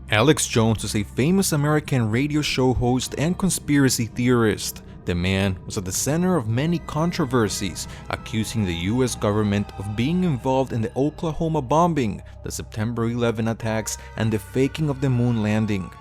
Alex Jones is a famous American radio show host and conspiracy theorist. The man was at the center of many controversies, accusing the US government of being involved in the Oklahoma bombing, the September 11 attacks, and the faking of the moon landing.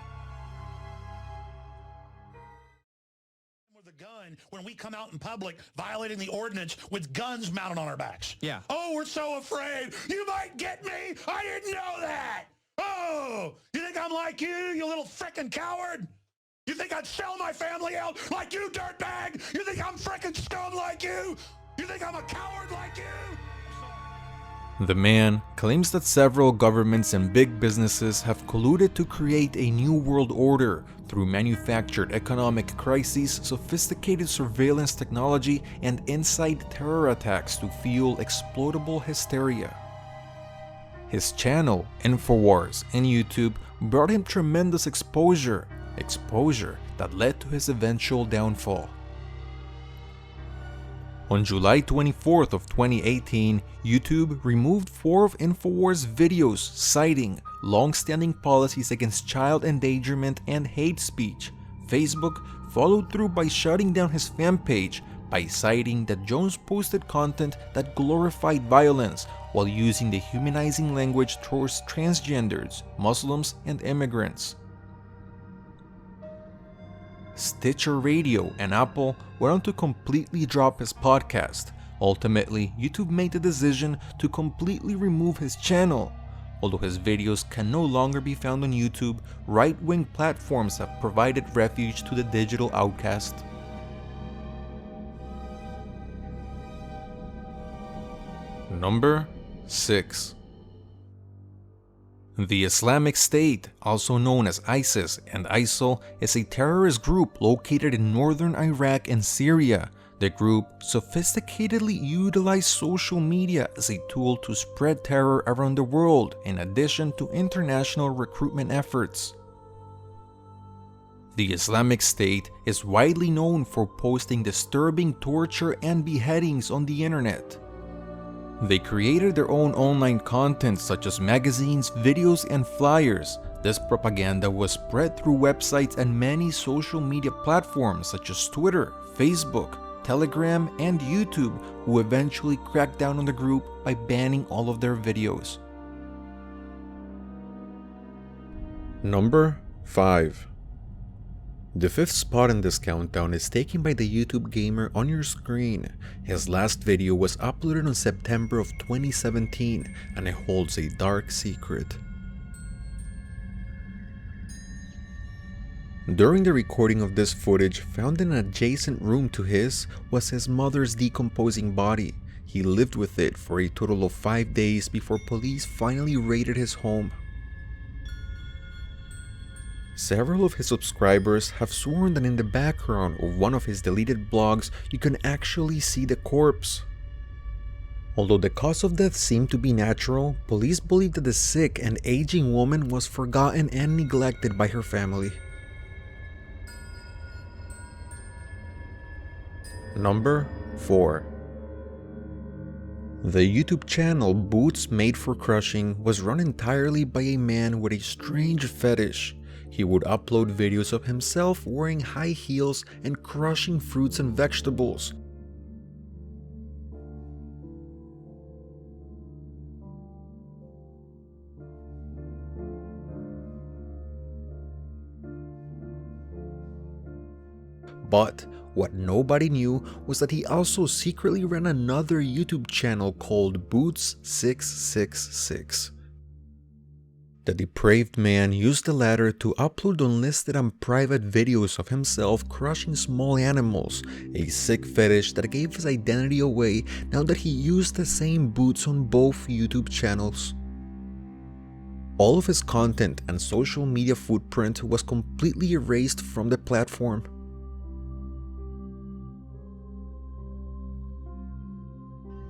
When we come out in public violating the ordinance with guns mounted on our backs. Yeah. Oh, we're so afraid. You might get me. I didn't know that. Oh, you think I'm like you little frickin' coward? You think I'd sell my family out like you, dirtbag? You think I'm frickin' stoned like you? You think I'm a coward like you? The man claims that several governments and big businesses have colluded to create a new world order through manufactured economic crises, sophisticated surveillance technology, and inside terror attacks to fuel exploitable hysteria. His channel, InfoWars, and YouTube brought him tremendous exposure that led to his eventual downfall. On July 24th of 2018, YouTube removed 4 of InfoWars' videos citing long-standing policies against child endangerment and hate speech. Facebook followed through by shutting down his fan page by citing that Jones posted content that glorified violence while using dehumanizing language towards transgenders, Muslims, and immigrants. Stitcher Radio and Apple went on to completely drop his podcast. Ultimately, YouTube made the decision to completely remove his channel. Although his videos can no longer be found on YouTube, right-wing platforms have provided refuge to the digital outcast. Number 6. The Islamic State, also known as ISIS and ISIL, is a terrorist group located in northern Iraq and Syria. The group sophisticatedly utilized social media as a tool to spread terror around the world, in addition to international recruitment efforts. The Islamic State is widely known for posting disturbing torture and beheadings on the internet. They created their own online content such as magazines, videos, and flyers. This propaganda was spread through websites and many social media platforms such as Twitter, Facebook, Telegram, and YouTube, who eventually cracked down on the group by banning all of their videos. Number 5. The 5th spot in this countdown is taken by the YouTube gamer on your screen. His last video was uploaded on September of 2017 and it holds a dark secret. During the recording of this footage, found in an adjacent room to his was his mother's decomposing body. He lived with it for a total of 5 days before police finally raided his home. Several of his subscribers have sworn that in the background of one of his deleted blogs, you can actually see the corpse. Although the cause of death seemed to be natural, police believe that the sick and aging woman was forgotten and neglected by her family. Number 4. The YouTube channel Boots Made for Crushing was run entirely by a man with a strange fetish. He would upload videos of himself wearing high heels and crushing fruits and vegetables. But what nobody knew was that he also secretly ran another YouTube channel called Boots666. The depraved man used the latter to upload unlisted and private videos of himself crushing small animals, a sick fetish that gave his identity away now that he used the same boots on both YouTube channels. All of his content and social media footprint was completely erased from the platform.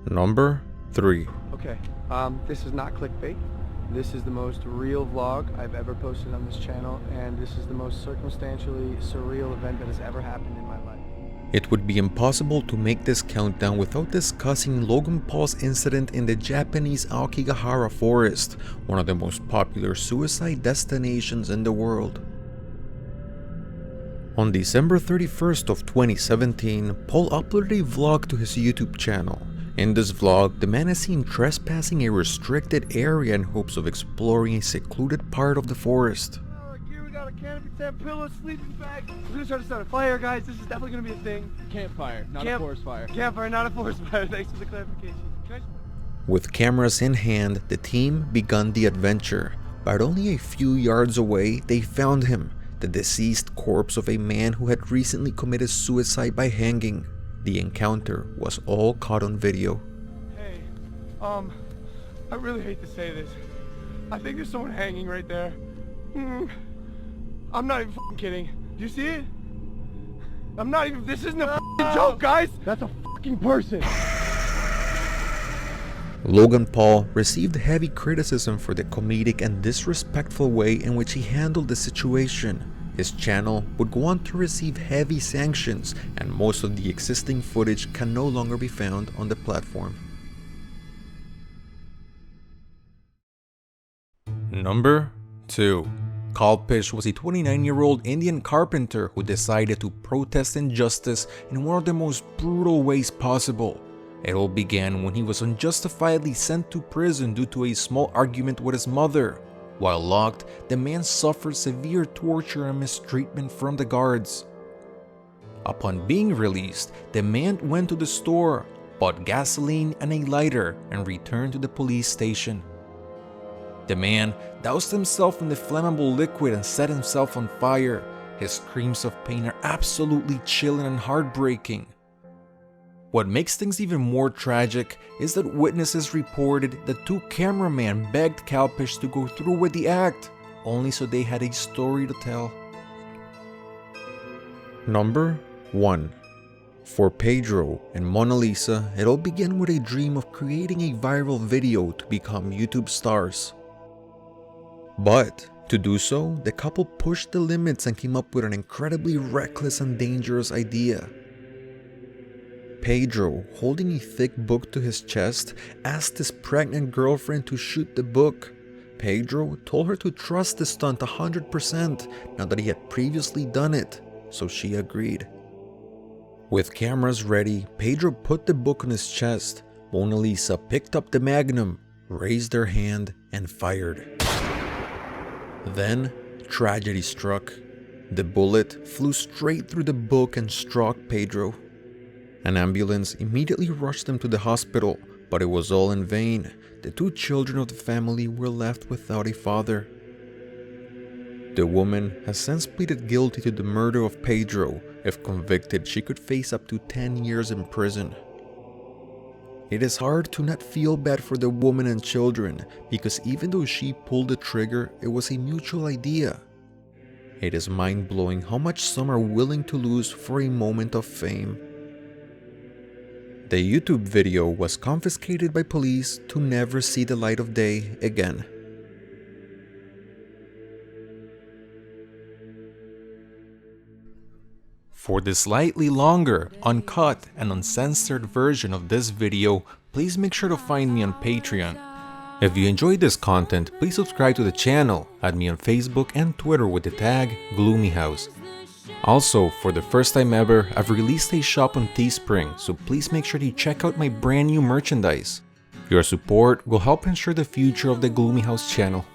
Number 3. Okay, this is not clickbait. This is the most real vlog I've ever posted on this channel, and this is the most circumstantially surreal event that has ever happened in my life. It would be impossible to make this countdown without discussing Logan Paul's incident in the Japanese Aokigahara forest, one of the most popular suicide destinations in the world. On December 31st of 2017, Paul uploaded a vlog to his YouTube channel. In this vlog, the man is seen trespassing a restricted area in hopes of exploring a secluded part of the forest. Here we got a canopy tent, pillow, sleeping bag. We're gonna try to start a fire, guys. This is definitely gonna be a thing. Campfire, not a forest fire. Campfire, not a forest fire. Thanks for the clarification. With cameras in hand, the team began the adventure. But only a few yards away, they found him, the deceased corpse of a man who had recently committed suicide by hanging. The encounter was all caught on video. Hey, I really hate to say this. I think there's someone hanging right there. I'm not even fucking kidding. Do you see it? I'm not even, this isn't a fucking joke, guys! That's a fucking person! Logan Paul received heavy criticism for the comedic and disrespectful way in which he handled the situation. His channel would go on to receive heavy sanctions, and most of the existing footage can no longer be found on the platform. Number 2. Kalpesh was a 29-year-old Indian carpenter who decided to protest injustice in one of the most brutal ways possible. It all began when he was unjustifiably sent to prison due to a small argument with his mother. While locked, the man suffered severe torture and mistreatment from the guards. Upon being released, the man went to the store, bought gasoline and a lighter, and returned to the police station. The man doused himself in the flammable liquid and set himself on fire. His screams of pain are absolutely chilling and heartbreaking. What makes things even more tragic is that witnesses reported that 2 cameramen begged Kalpesh to go through with the act, only so they had a story to tell. Number 1. For Pedro and Monalisa, it all began with a dream of creating a viral video to become YouTube stars. But to do so, the couple pushed the limits and came up with an incredibly reckless and dangerous idea. Pedro, holding a thick book to his chest, asked his pregnant girlfriend to shoot the book. Pedro told her to trust the stunt 100% now that he had previously done it, so she agreed. With cameras ready, Pedro put the book on his chest. Monalisa picked up the magnum, raised her hand, and fired. Then, tragedy struck. The bullet flew straight through the book and struck Pedro. An ambulance immediately rushed them to the hospital, but it was all in vain. The 2 children of the family were left without a father. The woman has since pleaded guilty to the murder of Pedro. If convicted, she could face up to 10 years in prison. It is hard to not feel bad for the woman and children, because even though she pulled the trigger, it was a mutual idea. It is mind-blowing how much some are willing to lose for a moment of fame. The YouTube video was confiscated by police to never see the light of day again. For the slightly longer, uncut, and uncensored version of this video, please make sure to find me on Patreon. If you enjoyed this content, please subscribe to the channel, add me on Facebook and Twitter with the tag GloomyHouse. Also, for the first time ever, I've released a shop on Teespring, so please make sure to check out my brand new merchandise. Your support will help ensure the future of the GloomyHouse channel.